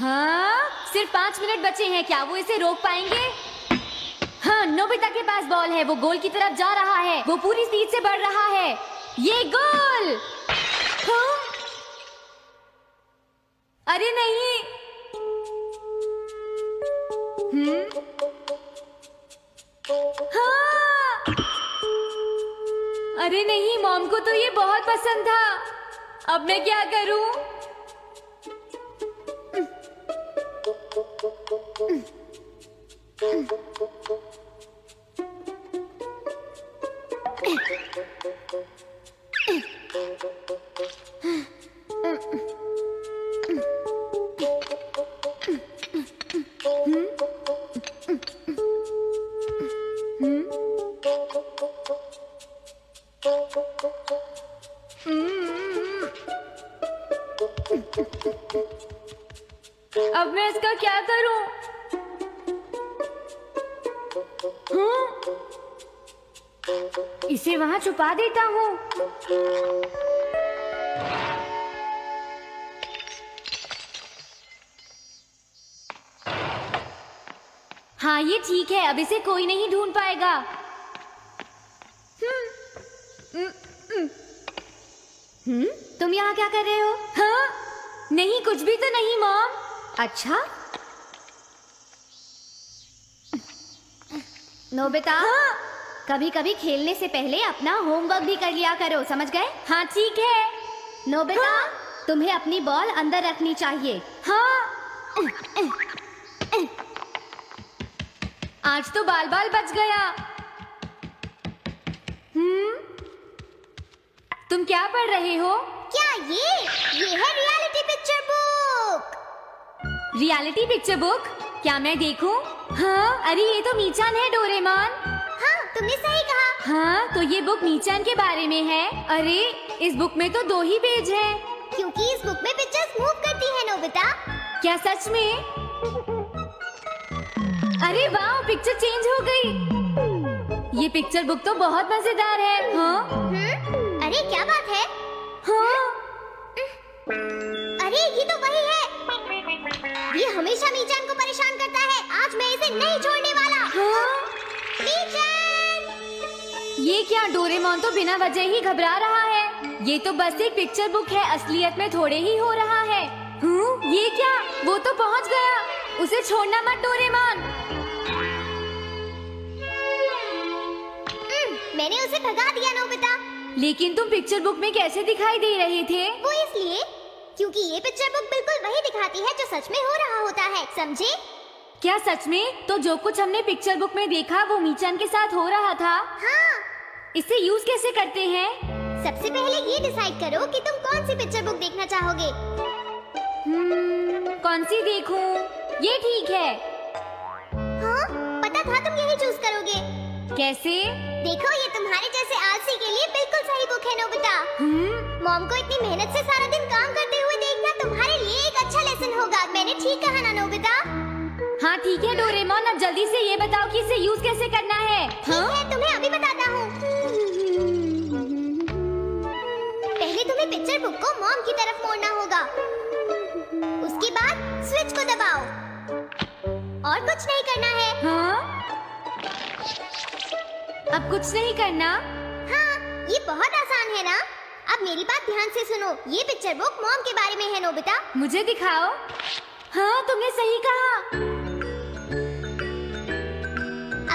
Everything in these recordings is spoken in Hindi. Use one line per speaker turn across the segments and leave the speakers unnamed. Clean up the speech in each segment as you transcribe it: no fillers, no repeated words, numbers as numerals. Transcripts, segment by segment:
हाँ, सिर्फ 5 मिनट बचे हैं, क्या वो इसे रोक पाएंगे? हाँ, नोबिता के पास बॉल है, वो गोल की तरफ जा रहा है, वो पूरी स्पीड से बढ़ रहा है। ये गोल! हाँ? अरे नहीं! हाँ! अरे नहीं, मॉम को तो ये बहुत पसंद था। अब मैं क्या करूं? अब मैं इसका क्या करूं? इसे वहां छुपा देता हूं। हाँ, ये ठीक है, अब इसे कोई नहीं ढूंढ पाएगा। तुम यहाँ क्या कर रहे हो? हाँ? नहीं, कुछ भी तो नहीं मॉम। अच्छा? नोबिता, हाँ? कभी कभी खेलने से पहले अपना होमवर्क भी कर लिया करो, समझ गए? हाँ ठीक है। नोबिता, हाँ? तुम्हें अपनी बॉल अंदर रखनी चाहिए। हाँ। आज तो बाल बाल बच गया। तुम क्या पढ़ रहे हो?
क्या ये है reality picture book.
Reality picture book? क्या मैं देखूं? हाँ, अरे ये तो मीचान है, डोरेमोन।
हाँ, तुमने सही कहा।
हाँ, तो ये बुक मीचान के बारे में है। अरे इस बुक में तो 2 ही पेज हैं।
क्योंकि इस बुक में पिक्चर्स मूव करती है नोबिता।
क्या सच में? अरे वाह, पिक्चर चेंज हो गई। ये पिक्चर बुक तो बहुत मजेदार है। हाँ?
अरे क्या बात है?
हाँ?
अरे ये तो वही है। ये हमेशा मीचान को परेशान करता है। आज मैं इसे नहीं छोड़ने वाला।
हाँ?
मीचान!
ये क्या, डोरेमोन तो बिना वजह ही घबरा रहा है। ये तो बस एक पिक्चर बुक है, असलियत में थोड़े ही हो रहा है। ये क्या, वो तो पहुंच गया। उसे छोड़ना मत डोरेमोन।
मैंने उसे भगा दिया नोबिता।
लेकिन तुम पिक्चर बुक में कैसे दिखाई दे रहे थे?
वो इसलिए क्योंकि ये पिक्चर बुक बिल्कुल वही दिखाती है जो सच में हो रहा होता है, समझे?
क्या सच में? तो जो कुछ हमने पिक्चर बुक में देखा वो मीचान के साथ हो रहा था?
हाँ।
इसे यूज कैसे करते हैं?
सबसे पहले ये डिसाइड करो कि तुम कौन सी पिक्चर बुक देखना चाहोगे।
कौन सी देखूं? ये ठीक है।
हाँ, पता था तुम यही चूज करोगे।
कैसे?
देखो, ये तुम्हारे जैसे आलसी के लिए बिल्कुल सही बुक है नोबिता। मॉम को इतनी मेहनत से सारा दिन काम करते हुए देखना तुम्हारे लिए एक अच्छा लेसन होगा। मैंने ठीक कहा ना नोबिता?
हाँ ठीक है डोरेमोन, अब जल्दी से ये बताओ कि इसे यूज कैसे करना है।
ठीक है, तुम्हें अभी बताता हूँ। पहले तुम्हें पिक्चर बुक को मॉम की तरफ मोड़ना होगा। उसके बाद स्विच को दबाओ और कुछ नहीं करना है।
हाँ? अब कुछ नहीं करना?
हाँ, ये बहुत आसान है ना? अब मेरी बात ध्यान से सुनो। ये पिक्चर बुक मॉम के बारे में है नोबिता।
मुझे दिखाओ। हाँ, तुमने सही कहा।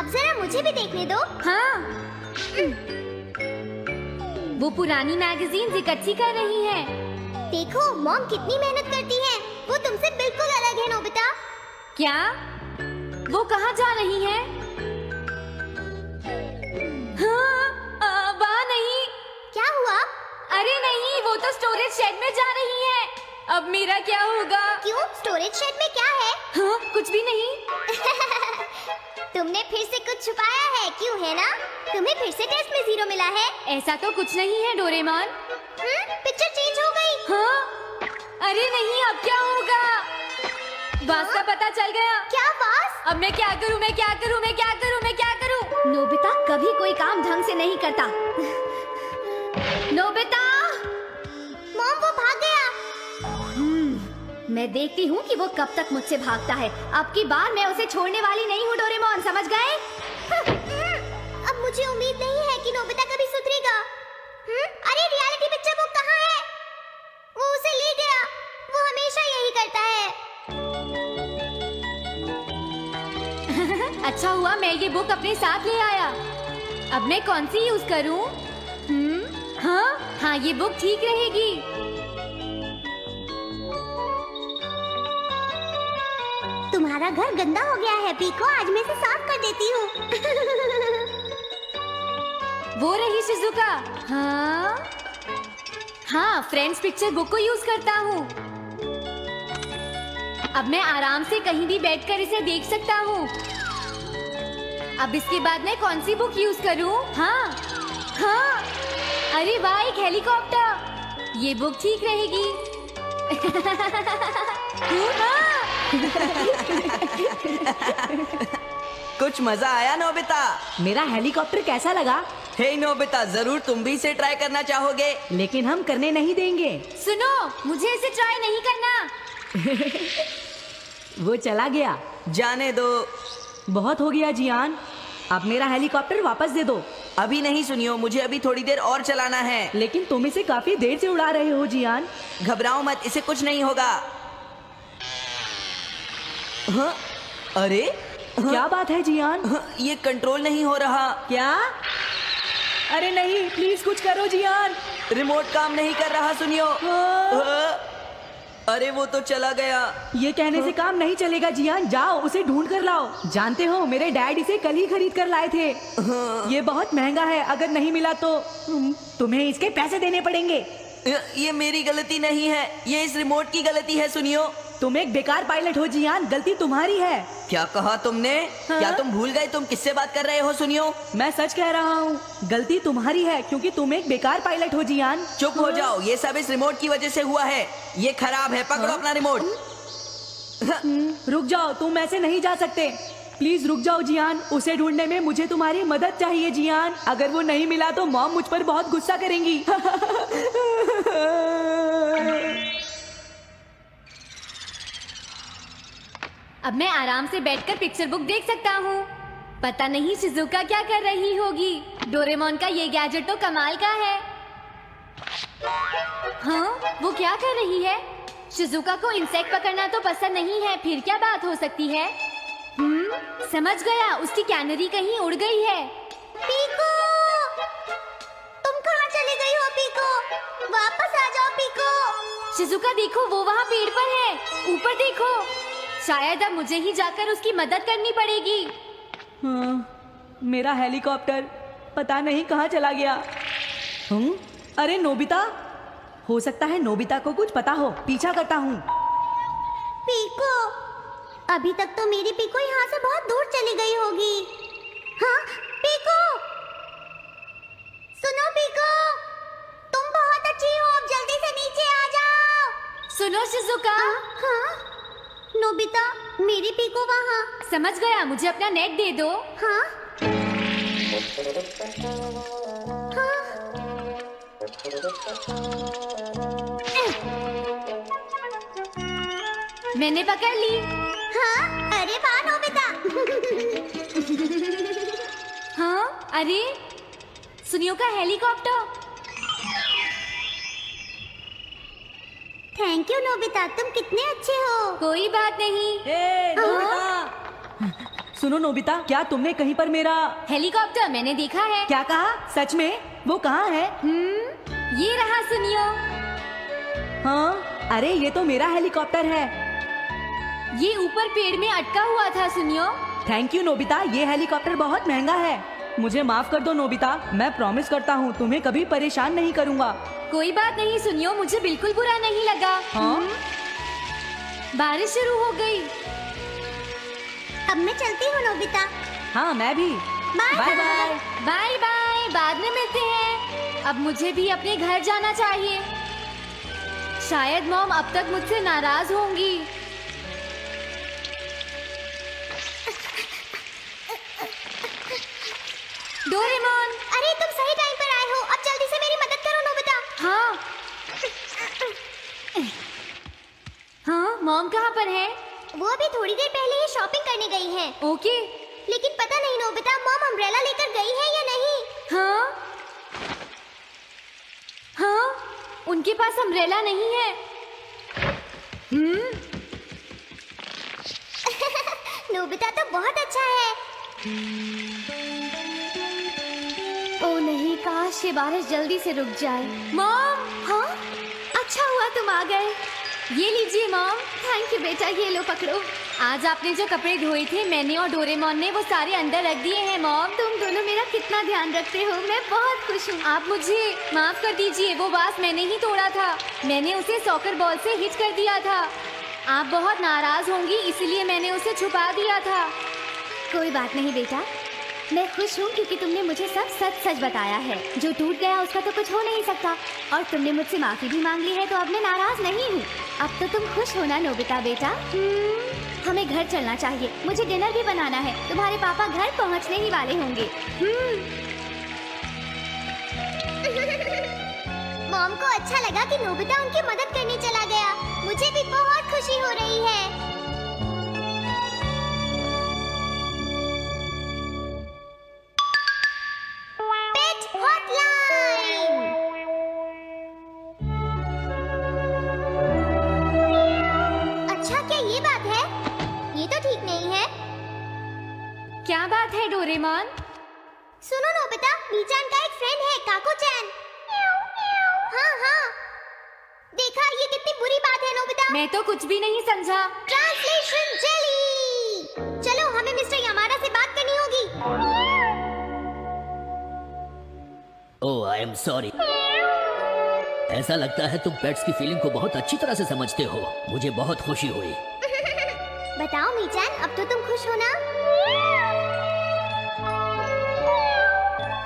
अब जरा मुझे भी देखने दो।
हाँ। वो पुरानी मैगजीन्स इकट्ठी कर रही हैं।
देखो, मॉम कितनी मेहनत करती हैं। वो तुमसे बिल्कुल अलग है नोबिता।
क्या? वो कहाँ जा रही हैं? हाँ, वहाँ नहीं।
क्या हुआ?
अरे नहीं, वो तो स्टोरेज शेड में जा रही है। अब मेरा क्या होगा?
क्यों? स्टोरेज शेड में क्या है?
हाँ, कुछ भी नहीं।
तुमने फिर से कुछ छुपाया है, क्यों है ना? तुम्हें फिर से टेस्ट में 0 मिला है।
ऐसा तो कुछ नहीं है डोरेमोन।
पिक्चर चेंज हो गई।
हाँ? अरे नहीं, अब क्या होगा? बास का पता चल गया।
क्या बास?
अब मैं क्या करूं? मैं क्या करूं? मैं क्या करूं? मैं क्या करूं? नोबिता कभी कोई काम ढंग से नहीं करता। नोबिता!
मॉम, वो भाग गया।
मैं देखती हूँ कि वो कब तक मुझसे भागता है। अब की बार मैं उसे छोड़ने वाली नहीं हूँ डोरेमोन, समझ गए?
अब मुझे उम्मीद नहीं है कि नोबिता कभी सुधरेगा। अरे रियलिटी पिक्चर बुक कहाँ है? वो उसे ले गया। वो हमेशा यही करता है।
अच्छा हुआ मैं ये बुक अपने साथ ले आया। अब मैं कौन सी यूज करूँ? हाँ, ये बुक ठीक रहेगी।
तुम्हारा घर गंदा हो गया है पीको, आज मैं इसे साफ कर देती हूँ।
वो रही शिजुका। हाँ, फ्रेंड्स पिक्चर बुक को यूज करता हूँ। अब मैं आराम से कहीं भी बैठकर इसे देख सकता हूँ। अब इसके बाद मैं कौन सी बुक यूज करूँ? हाँ, अरे वाह, एक हेलीकॉप्टर। ये बुक ठीक रहेगी।
कुछ मजा आया नोबिता?
मेरा हेलीकॉप्टर कैसा लगा?
हे नोबिता, जरूर तुम भी इसे ट्राई करना चाहोगे।
लेकिन हम करने नहीं देंगे।
सुनो, मुझे इसे ट्राई नहीं करना।
वो चला गया।
जाने दो।
बहुत हो गया जियान, अब मेरा हेलीकॉप्टर वापस दे दो।
अभी नहीं सुनियो, मुझे अभी थोड़ी देर और चलाना है।
लेकिन तुम इसे काफी देर से उड़ा रहे हो जियान।
घबराओ मत, इसे कुछ नहीं होगा। हाँ? अरे
क्या बात है जियान?
ये कंट्रोल नहीं हो रहा।
क्या? अरे नहीं, प्लीज कुछ करो जियान।
रिमोट काम नहीं कर रहा, सुनियो। अरे वो तो चला गया।
ये कहने से काम नहीं चलेगा जियान, जाओ उसे ढूंढ कर लाओ। जानते हो मेरे डैड इसे कल ही खरीद कर लाए थे। ये बहुत महंगा है, अगर नहीं मिला तो तुम्हें इसके पैसे देने पड़ेंगे।
ये मेरी गलती नहीं है, ये इस रिमोट की गलती है, सुनियो।
तुम एक बेकार पायलट हो जियान, गलती तुम्हारी है।
क्या कहा तुमने? क्या तुम भूल गए तुम किससे बात कर रहे हो? सुनियो,
मैं सच कह रहा हूँ, गलती तुम्हारी है क्योंकि तुम एक बेकार पायलट हो जियान।
चुप हो जाओ, ये सब इस रिमोट की वजह से हुआ है। ये खराब है, पकड़ो अपना रिमोट।
रुक जाओ, तुम ऐसे नहीं जा सकते। प्लीज रुक जाओ जियान, उसे ढूंढने में मुझे तुम्हारी मदद चाहिए जियान। अगर वो नहीं मिला तो मॉम मुझ पर बहुत गुस्सा करेंगी।
अब मैं आराम से बैठकर पिक्चर बुक देख सकता हूँ। पता नहीं शिजुका क्या कर रही होगी। डोरेमोन का ये गैजेट तो कमाल का है। हाँ, वो क्या कर रही है? शिजुका को इंसेक्ट पकड़ना तो पसंद नहीं है, फिर क्या बात हो सकती है? समझ गया, उसकी कैनरी कहीं उड़ गई है।
पीको, तुम कहाँ चली गई हो पीको? वापस आ जाओ पीको।
शिजुका देखो, वो वहाँ पेड़ पर है, ऊपर देखो। शायद अब मुझे ही जाकर उसकी मदद करनी पड़ेगी।
मेरा हेलीकॉप्टर पता नहीं कहाँ चला गया। अरे नोबिता, हो सकता है नोबिता को कुछ पता हो, पीछा करता हूँ।
पीको, अभी तक तो मेरी पीको यहाँ से बहुत दूर चली गई होगी। हाँ पीको, सुनो पीको, तुम बहुत अच्छी हो, अब जल्दी से नीचे आ जाओ।
सुनो शिजुका।
हाँ नोबिता, मेरी पीको वहाँ।
समझ गया, मुझे अपना नेट दे दो।
हाँ
मैंने पकड़ ली।
हाँ, अरे वाह नोबिता।
हाँ, अरे सुनियो का हेलीकॉप्टर।
थैंक यू नोबिता, तुम कितने अच्छे हो।
कोई बात नहीं।
नोबिता, सुनो नोबिता, क्या तुमने कहीं पर मेरा
हेलीकॉप्टर मैंने देखा है।
क्या कहा? सच में? वो कहाँ है?
ये रहा सुनियो।
हाँ, अरे ये तो मेरा हेलीकॉप्टर है।
ये ऊपर पेड़ में अटका हुआ था सुनियो।
थैंक यू नोबिता, ये हेलीकॉप्टर बहुत महंगा है। मुझे माफ कर दो नोबिता, मैं प्रॉमिस करता हूँ तुम्हें कभी परेशान नहीं करूँगा।
कोई बात नहीं सुनियो, मुझे बिल्कुल बुरा नहीं लगा।
हाँ?
बारिश शुरू हो गई।
अब मैं चलती हूँ नोबिता।
हाँ मैं भी।
Bye
bye bye.
Bye bye, बाद में मिलते हैं। अब मुझे भी अपने घर जाना चाहिए। शायद मॉम अब तक मुझसे नाराज होंगी। डोरेमोन,
अरे तुम सही टाइम पर आए हो, अब जल्दी से मेरी मदद करो नोबिता।
हाँ हाँ, मॉम कहाँ पर है?
वो अभी थोड़ी देर पहले ही शॉपिंग करने गई हैं।
ओके।
लेकिन पता नहीं नोबिता, मॉम अम्ब्रेला लेकर गई है या नहीं।
हाँ हाँ, उनके पास अम्ब्रेला नहीं है।
नोबिता तो बहुत अच्छा है।
ओ नहीं, काश ये बारिश जल्दी से रुक जाए। मॉम, हाँ अच्छा हुआ तुम आ गए। ये लीजिए मॉम। थैंक यू बेटा, ये लो पकड़ो। आज आपने जो कपड़े धोए थे मैंने और डोरेमोन ने वो सारे अंदर रख दिए हैं मॉम। तुम दोनों मेरा कितना ध्यान रखते हो, मैं बहुत खुश हूँ। आप मुझे माफ कर दीजिए, वो वास मैंने ही तोड़ा था। मैंने उसे सॉकर बॉल से हिट कर दिया था। आप बहुत नाराज होंगी इसलिए मैंने उसे छुपा दिया था।
कोई बात नहीं बेटा, मैं खुश हूँ क्योंकि तुमने मुझे सब सच सच बताया है। जो टूट गया उसका तो कुछ हो नहीं सकता, और तुमने मुझसे माफी भी मांग ली है, तो अब मैं नाराज नहीं हूँ। अब तो तुम खुश हो ना नोबिता बेटा? हमें घर चलना चाहिए, मुझे डिनर भी बनाना है। तुम्हारे पापा घर पहुँचने ही वाले होंगे। मॉम को अच्छा लगा कि नोबिता उनकी मदद करने चला गया। मुझे भी बहुत खुशी हो रही है। पेट हॉटलाइन। अच्छा, क्या ये बात है? ये तो ठीक नहीं है।
क्या बात है डोरेमोन?
सुनो नोबिता, मीचान का एक फ्रेंड है, काको-चैन। हाँ हाँ, देखा, ये कितनी बुरी बात है नोबिता।
मैं तो कुछ भी नहीं समझा।
Translation jelly. चलो, हमें मिस्टर यामारा से बात करनी होगी।
ओह, आई एम सॉरी। ऐसा लगता है तुम पेट्स की फीलिंग को बहुत अच्छी तरह से समझते हो। मुझे बहुत खुशी हुई।
बताओ मीचान, अब तो तुम खुश हो ना?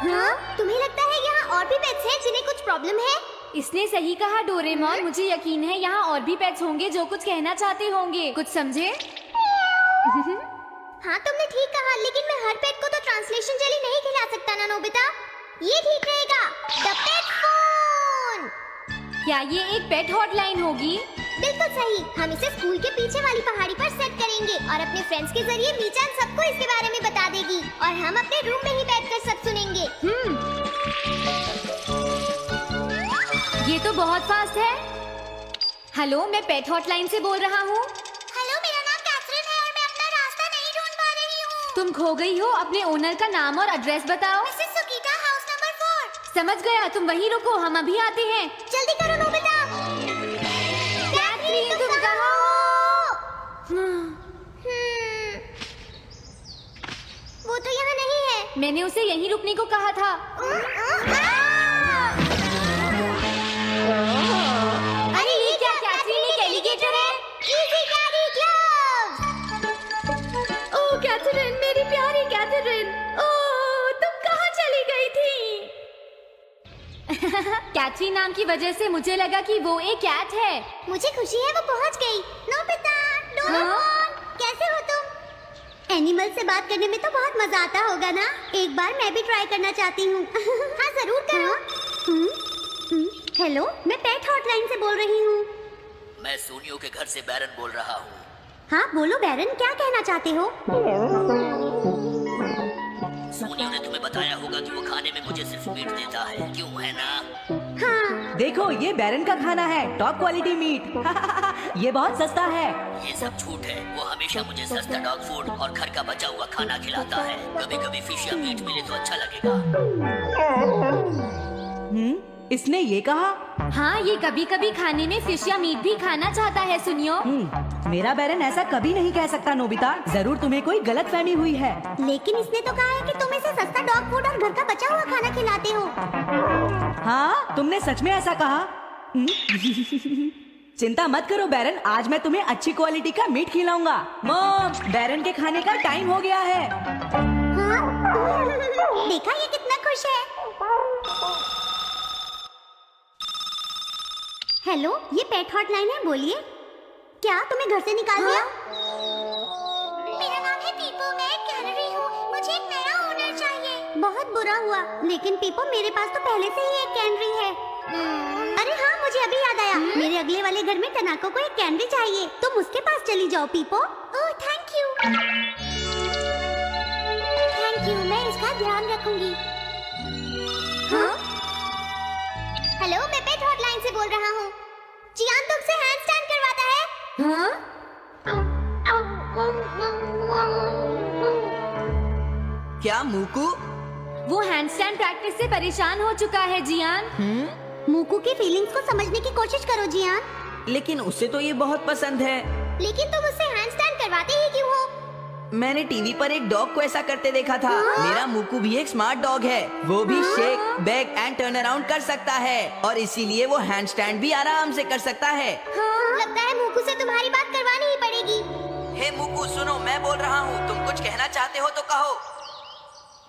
हाँ? तुम्हें लगता है यहाँ और भी पेट्स हैं जिन्हें कुछ प्रॉब्लम है?
इसने सही कहा डोरेमोन, मुझे यकीन है यहाँ और भी पेट्स होंगे जो कुछ कहना चाहते होंगे। कुछ समझे?
हाँ, तुमने ठीक कहा, लेकिन मैं हर पेट को तो ट्रांसलेशन जेली नहीं खिला सकता ना नोबिता। ये ठीक रहेगा। The pet phone.
क्या ये एक पेट हॉटलाइन होगी?
बिल्कुल सही। हम इसे स्कूल के पीछे वाली पहाड़ी पर सेट करेंगे और अपने फ्रेंड्स के जरिए मीचान सबको इसके बारे में बता देगी, और हम अपने रूम में ही बैठकर सब सुनेंगे।
ये तो बहुत फास्ट है। हेलो, मैं पेट हॉटलाइन से बोल रहा हूँ।
हेलो, मेरा नाम कैथरीन है और मैं अपना रास्ता नहीं ढूंढ पा रही हूँ।
तुम खो गई हो, अपने ओनर का नाम और एड्रेस बताओ।
मिसेस सुकीटा, हाउस नंबर 4।
समझ गया, तुम वहीं रुको, हम अभी आते हैं।
जल्दी करो नोबिता।
कैथरीन, तुम कहाँ हो?
वो तो यहाँ नहीं है।
मैंने उसे यहीं रुकने को कहा था। अरे ये क्या कैथरीन, एक एलिगेटर है।
Easy carry gloves।
ओह कैथरीन, मेरी प्यारी कैथरीन, ओह तुम कहाँ चली गई थी? कैथरीन नाम की वजह से मुझे लगा कि वो एक कैट है।
मुझे खुशी है वो पहुंच गई। नोबिता, डोरेमोन, कैसे हो तुम? एनिमल से बात करने में तो बहुत मजा आता होगा ना? एक बार मैं भी ट्राई करना चाहती हूँ। हाँ जरूर करो। हेलो, मैं पेट हॉटलाइन से बोल रही हूँ।
मैं सोनियो के घर से बैरन बोल रहा हूँ।
हाँ बोलो बैरन, क्या कहना चाहते हो?
सोनियो ने तुम्हें बताया होगा कि वो खाने में मुझे सिर्फ मीट देता है, क्यों है ना?
हाँ।
देखो, ये बैरन का खाना है, टॉप क्वालिटी मीट। ये बहुत सस्ता है।
ये सब झूठ है। वो हमेशा मुझे सस्ता डॉग फूड और घर का बचा हुआ खाना खिलाता है। कभी कभी फिश या मीट मिले तो अच्छा लगेगा।
इसने ये कहा?
हाँ, ये कभी कभी खाने में फिश या मीट भी खाना चाहता है। सुनियो,
मेरा बैरन ऐसा कभी नहीं कह सकता नोबिता। जरूर तुम्हें कोई गलतफहमी हुई है।
लेकिन इसने तो कहा है कि तुम इसे सस्ता डॉग फूड और घर का बचा हुआ खाना खिलाते हो।
हाँ, तुमने सच में ऐसा कहा? चिंता मत करो बैरन, आज मैं तुम्हें अच्छी क्वालिटी का मीट खिलाऊंगा। मॉम, बैरन के खाने का टाइम हो गया है।
हाँ? देखा, ये कितना खुश है। हेलो, ये पेट हॉटलाइन है, बोलिए। क्या तुम्हें घर से निकाल दिया? मेरा नाम है पीपो, मैं एक कैनरी हूँ। मुझे एक नया ओनर चाहिए। बहुत बुरा हुआ, लेकिन पीपो मेरे पास तो पहले से ही एक कैनरी है। अरे हाँ, मुझे अभी याद आया। मेरे अगले वाले घर में तनाको को एक कैंडी चाहिए। तुम उसके पास चली जाओ पीपो। Oh thank you. Thank you, मैं इसका ध्यान रखूंगी। हाँ? हेलो, मैं पेट हॉटलाइन से बोल रहा हूँ। जियान तुमसे हैंडस्टैंड करवाता है।
हाँ?
क्या मूकू?
वो हैंडस्टैंड प्रैक्टिस से परेशान हो चुका है जियान।
मूकू की फीलिंग्स को समझने की कोशिश करो जियान।
लेकिन उसे तो ये बहुत पसंद है।
लेकिन तुम उससे हैंडस्टैंड करवाते ही क्यों हो?
मैंने टीवी पर एक डॉग को ऐसा करते देखा था। मेरा मूकू भी एक स्मार्ट डॉग है। वो भी shake, back and turn around कर सकता है और इसीलिए वो हैंडस्टैंड भी आराम से कर सकता है।
लगता है मूकू से तुम्हारी बात करवानी ही पड़ेगी।
हे मूकू सुनो, मैं बोल रहा हूँ, तुम कुछ कहना चाहते हो तो कहो।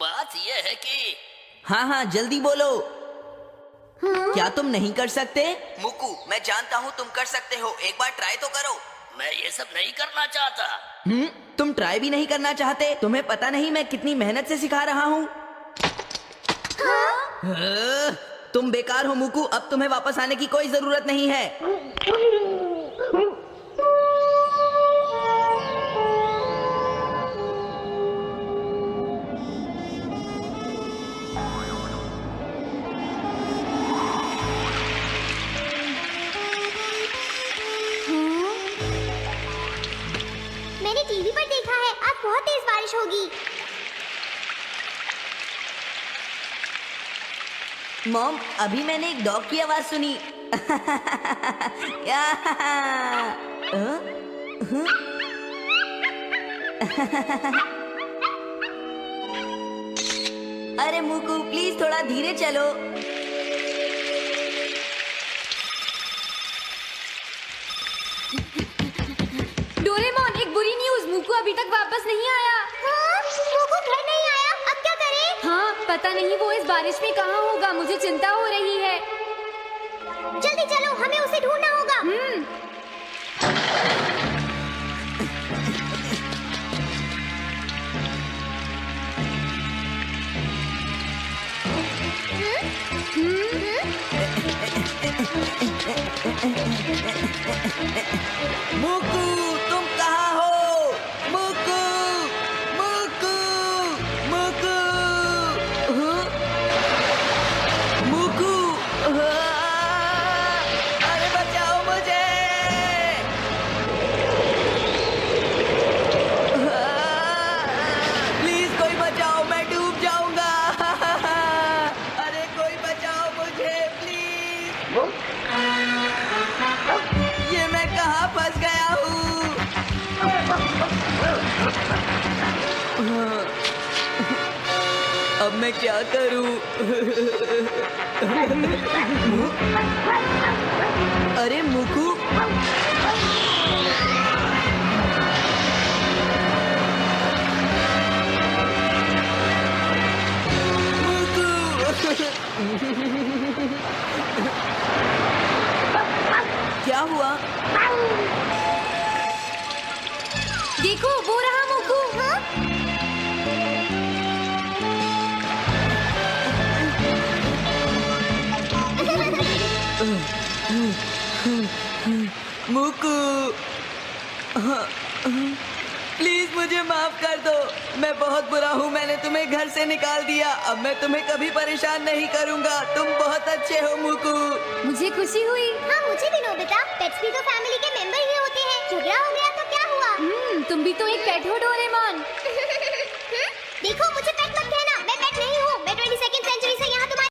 बात यह है कि
हाँ हाँ जल्दी बोलो। क्या तुम नहीं कर सकते? मूकू मैं जानता हूँ तुम कर सकते हो, एक बार ट्राई तो करो।
मैं ये सब नहीं करना चाहता।
तुम ट्राई भी नहीं करना चाहते? तुम्हें पता नहीं मैं कितनी मेहनत से सिखा रहा हूँ। तुम बेकार हो मूकू, अब तुम्हें वापस आने की कोई जरूरत नहीं है।
मैंने टीवी पर देखा है आज बहुत तेज बारिश होगी।
मॉम, अभी मैंने एक डॉग की आवाज सुनी। अरे मूकू प्लीज थोड़ा धीरे चलो।
डोरेमोन, एक बुरी न्यूज़, मूकू अभी तक वापस नहीं आया।
हाँ? मूकू घर नहीं आया, अब क्या करें?
हाँ, पता नहीं वो इस बारिश में कहाँ होगा, मुझे चिंता हो रही है।
जल्दी चलो, हमें उसे ढूंढना होगा।
मूकू तुम कहाँ हो? मूकू मूकू मूकू मूकू अरे बचाओ मुझे। प्लीज कोई बचाओ, मैं डूब जाऊंगा। अरे कोई बचाओ मुझे प्लीज। ये मैं कहाँ फंस गया हूँ? अब मैं क्या करूँ? अरे मूकू, क्या हुआ?
देखो वो रहा मूकू।
मूकू प्लीज मुझे माफ कर दो, मैं बहुत बुरा हूँ। मैंने तुम्हें घर से निकाल दिया, अब मैं तुम्हें कभी परेशान नहीं करूँगा। तुम बहुत अच्छे हो मूकू।
मुझे खुशी हुई।
हाँ मुझे भी नोबिता, पेट्स भी तो फैमिली के मेंबर ही होते हैं। झगड़ा हो गया तो क्या हुआ?
तुम भी तो एक पेट हो डोरेमोन।